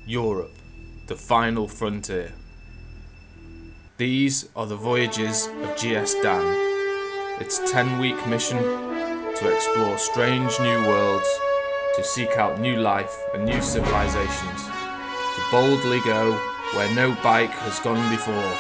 Europe, the final frontier. These are the voyages of GS Dan, its 10-week mission to explore strange new worlds, to seek out new life and new civilizations, to boldly go where no bike has gone before.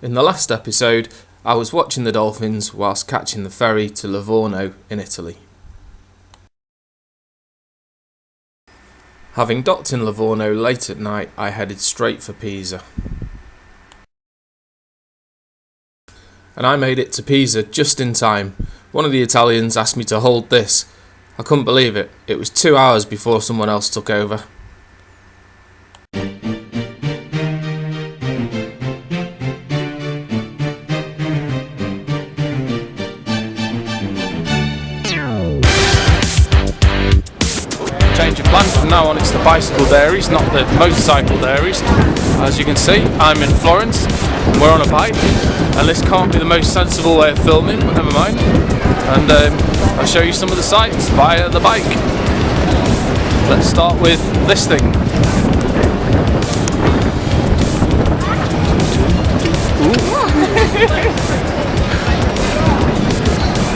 In the last episode, I was watching the dolphins whilst catching the ferry to Livorno in Italy. Having docked in Livorno late at night, I headed straight for Pisa. And I made it to Pisa just in time. One of the Italians asked me to hold this. I couldn't believe it. It was 2 hours before someone else took over. Change of plan. From now on it's the Bicycledairys, not the Motorcycledairys. As you can see, I'm in Florence, and we're on a bike, and this can't be the most sensible way of filming, but never mind. And I'll show you some of the sights via the bike. Let's start with this thing.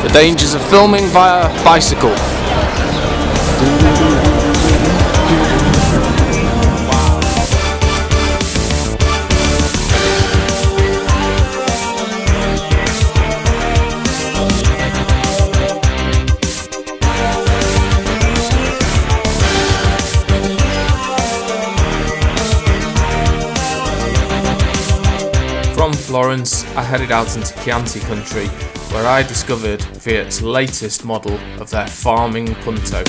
The dangers of filming via bicycle. From Florence, I headed out into Chianti country, where I discovered Fiat's latest model of their farming Punto.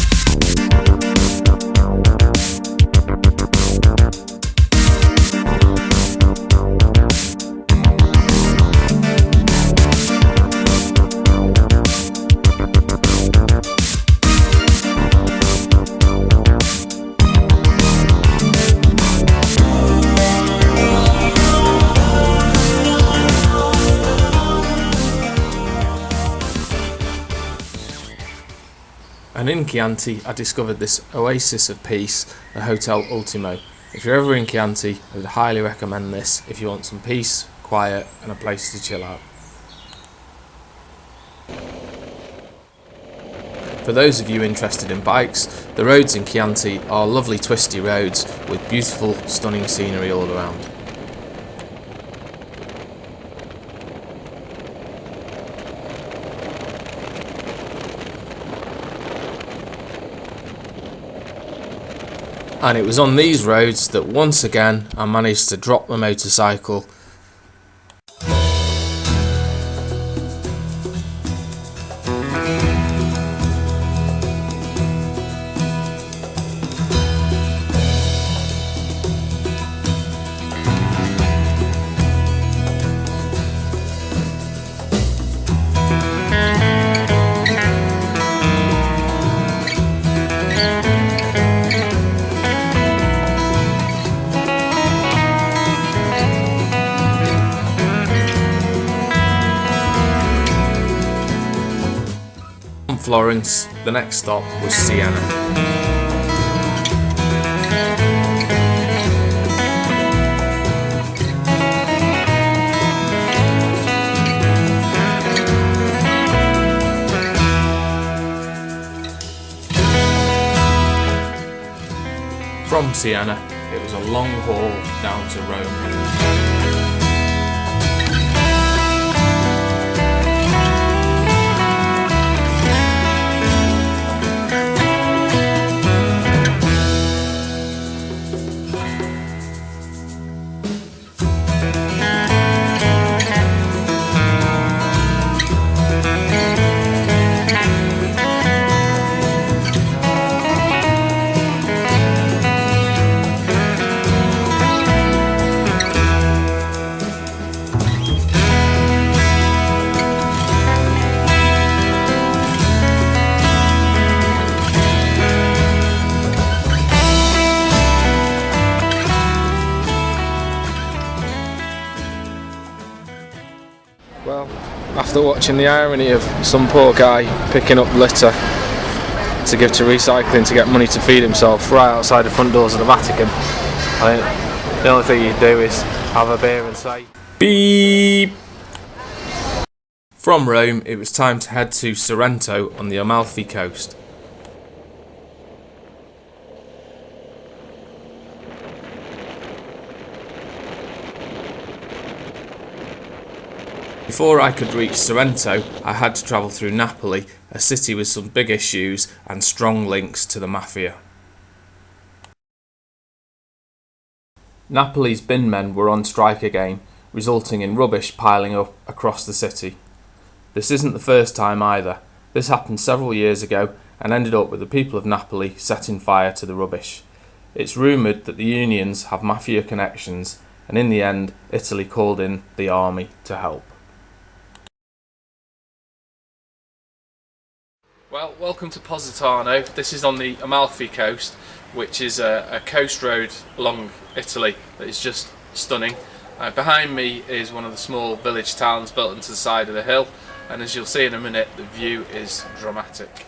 And in Chianti, I discovered this oasis of peace, the Hotel Ultimo. If you're ever in Chianti, I would highly recommend this if you want some peace, quiet, and a place to chill out. For those of you interested in bikes, the roads in Chianti are lovely twisty roads with beautiful, stunning scenery all around. And it was on these roads that once again I managed to drop the motorcycle. Florence, the next stop was Siena. From Siena, it was a long haul down to Rome. Well, after watching the irony of some poor guy picking up litter to give to recycling to get money to feed himself right outside the front doors of the Vatican, I think the only thing you do is have a beer and say beep. From Rome, it was time to head to Sorrento on the Amalfi coast. Before I could reach Sorrento, I had to travel through Napoli, a city with some big issues and strong links to the mafia. Napoli's bin men were on strike again, resulting in rubbish piling up across the city. This isn't the first time either. This happened several years ago and ended up with the people of Napoli setting fire to the rubbish. It's rumoured that the unions have mafia connections, and in the end, Italy called in the army to help. Well, welcome to Positano. This is on the Amalfi coast, which is a coast road along Italy that is just stunning. Behind me is one of the small village towns built into the side of the hill, and as you'll see in a minute, the view is dramatic.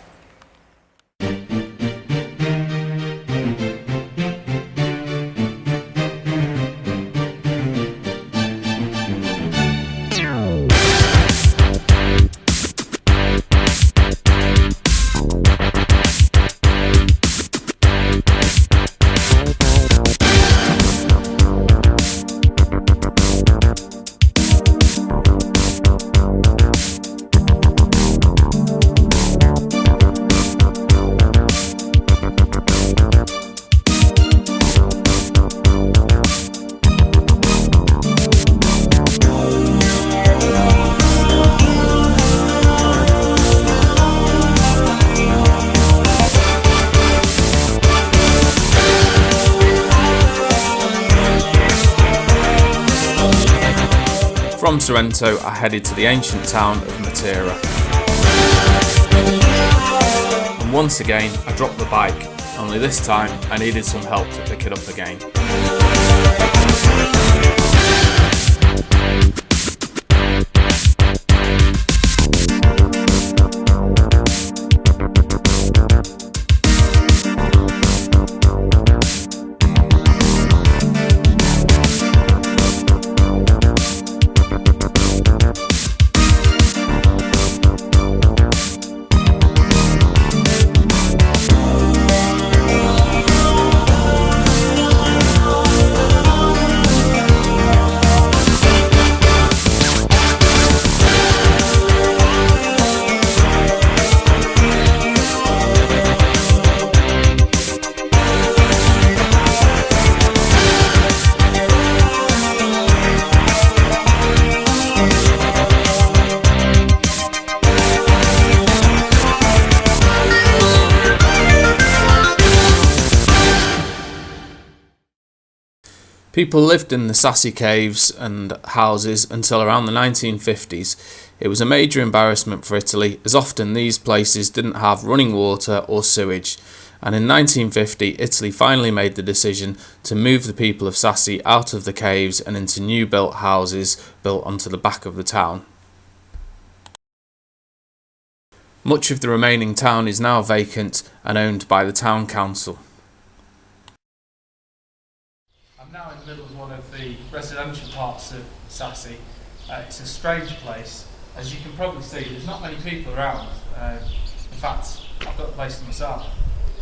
From Sorrento, I headed to the ancient town of Matera. And once again, I dropped the bike, only this time I needed some help to pick it up again. People lived in the Sassi caves and houses until around the 1950s. It was a major embarrassment for Italy, as often these places didn't have running water or sewage. And in 1950, Italy finally made the decision to move the people of Sassi out of the caves and into new built houses built onto the back of the town. Much of the remaining town is now vacant and owned by the town council. I'm now in the middle of one of the residential parts of Sassi. It's a strange place. As you can probably see, there's not many people around. In fact, I've got the place to myself.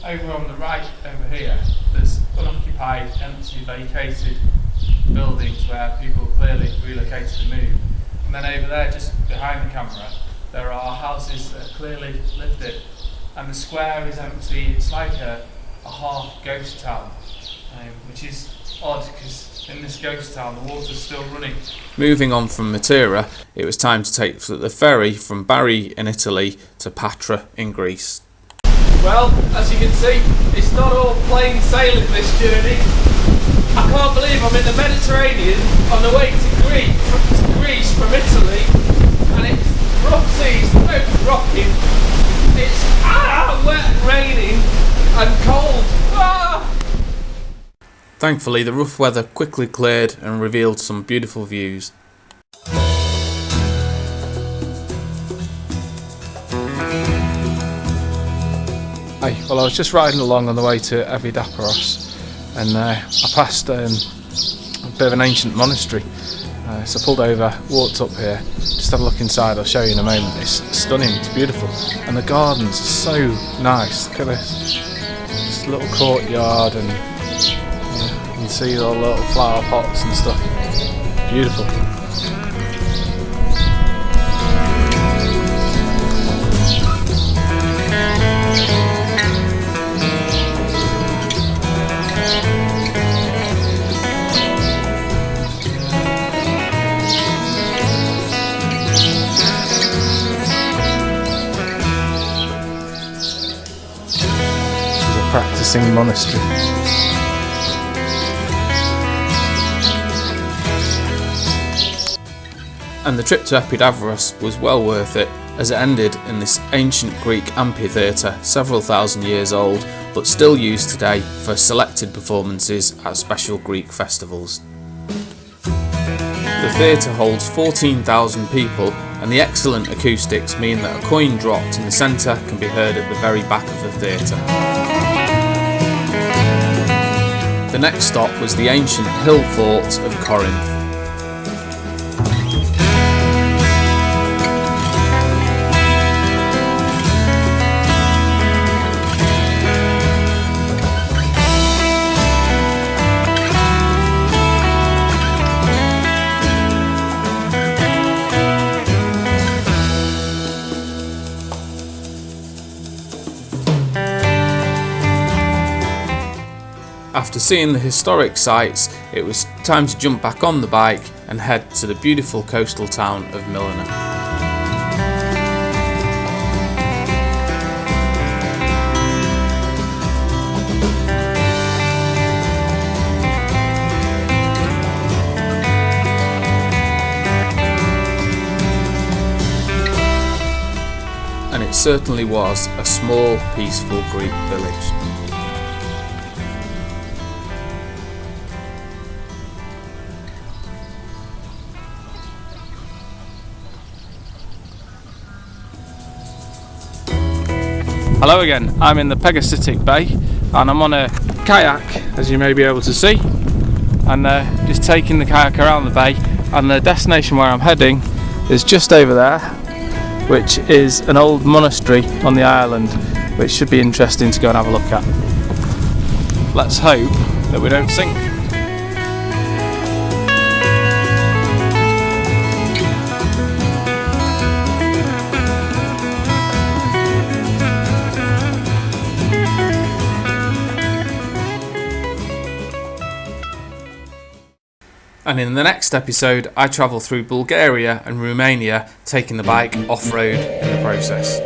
Over on the right, over here, there's unoccupied, empty, vacated buildings where people clearly relocated and moved. And then over there, just behind the camera, there are houses that are clearly lived in. And the square is empty. It's like a half ghost town, which is odd because in this ghost town the water's still running. Moving on from Matera, it was time to take the ferry from Bari in Italy to Patra in Greece. Well, as you can see, it's not all plain sailing this journey. I can't believe I'm in the Mediterranean on the way to Greece from Italy, and it's rough seas, the boat's rocking, it's wet and raining and cold. Thankfully, the rough weather quickly cleared and revealed some beautiful views. Hi, well I was just riding along on the way to Evidaparos and I passed a bit of an ancient monastery. So I pulled over, walked up here, just had a look inside, I'll show you in a moment. It's stunning, it's beautiful, and the gardens are so nice. Look at this little courtyard, and you can see all the little flower pots and stuff. Beautiful. Practicing monastery. And the trip to Epidavros was well worth it, as it ended in this ancient Greek amphitheatre, several thousand years old, but still used today for selected performances at special Greek festivals. The theatre holds 14,000 people, and the excellent acoustics mean that a coin dropped in the centre can be heard at the very back of the theatre. The next stop was the ancient hill fort of Corinth. After seeing the historic sights, it was time to jump back on the bike and head to the beautiful coastal town of Milano. And it certainly was a small, peaceful Greek village. Hello again, I'm in the Pegasitic Bay and I'm on a kayak, as you may be able to see, and just taking the kayak around the bay, and the destination where I'm heading is just over there, which is an old monastery on the island, which should be interesting to go and have a look at. Let's hope that we don't sink. And in the next episode, I travel through Bulgaria and Romania, taking the bike off-road in the process.